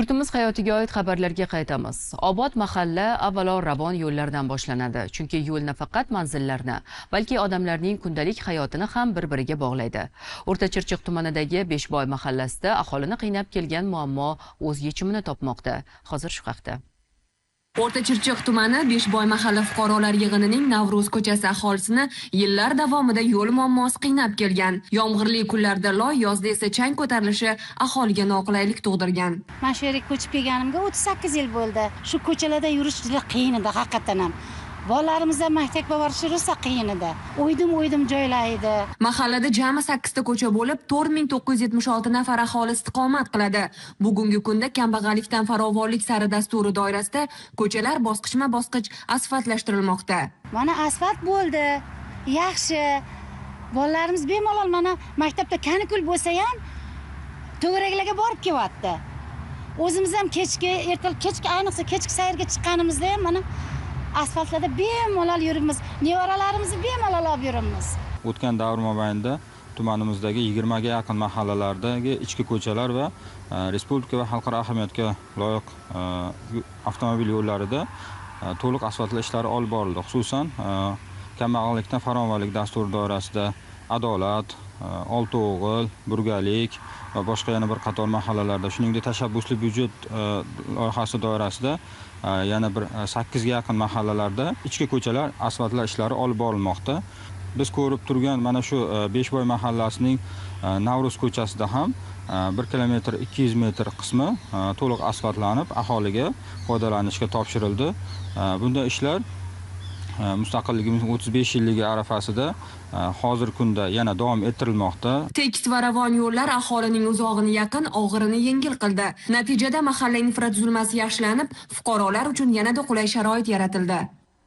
Yurtimiz hayotiga oid xabarlarga qaytamiz. Obod mahalla avvalo ravon yo'llardan boshlanadi. Chunki yo'l nafaqat manzillarni, balki odamlarning kundalik hayotini ham bir-biriga bog'laydi. O'rtachirchiq tumanidagi Beshboy mahallasida aholini qiynab kelgan muammo o'z yechimini topmoqda. Hozir shu haqda. O'rtachirchiq tumani Beshboy mahalla fuqarolar yig'inining Navro'z ko'chasi aholisini yillar davomida yo'l muammosi qiynab kelgan. Yomg'irli kunlarda loy, yozda esa chang ko'tarilishi aholiga noqulaylik tug'dirgan. Men shu yerga ko'chib kelganimga 38 yil bo'ldi. Shu ko'chalarda yurish juda qiyin edi, haqiqatan ham. Bolalarimiz ham maktabga borishi rosa qiyin edi. O'ydim joylar edi. Mahallada jami 8 ta ko'cha bo'lib, 4976 nafar aholi istiqomat qiladi. Bugungi kunda kambag'allikdan farovonlik sari dasturi doirasida ko'chalar bosqichma-bosqich asfaltlashtirilmoqda. Mana asfalt bo'ldi. Yaxshi. Bolalarimiz bemalol mana maktabda kanikul bo'lsa ham to'garaklarga borib kelyapti. O'zimiz ham kechki ayniqsa kechki sayrga chiqqanimizda ham mana asfaltlarda bemalol yuribmiz. Nevaralarimizni bemalol olib yuribmiz. O'tgan davr mobaynida tumanimizdagi 20 ga yaqin mahallalardagi ichki ko'chalar va respublika va xalqaro ahamiyatga loyiq avtomobil yo'llarida to'liq asfaltlash ishlari olib borildi. Xususan, kambag'allikdan farovonlik dasturi doirasida Adolat, Olti'o'g'il, Burgalik va boshqa yana bir qator mahallalarda, shuningdek tashabbusli byudjet loyihasi doirasida yana bir 8 ga yaqin mahallalarda ichki ko'chalar asfaltlash ishlari olib borilmoqda. Biz ko'rib turgan mana shu Beshboy mahallasining Navro'z ko'chasida ham 1 kilometr 200 metr qismi to'liq asfaltlanib, aholiga foydalanishga topshirildi. Bunday ishlar mustaqilligimizning 35 yilligi arafasida hozir kunda yana davom ettirilmoqda. Tekis va ravon yo'llar aholining uzog'ini yaqin, og'irini yengil qildi. Natijada mahalla infratuzilmasi yaxshilanib, fuqarolar uchun yanada qulay sharoit yaratildi.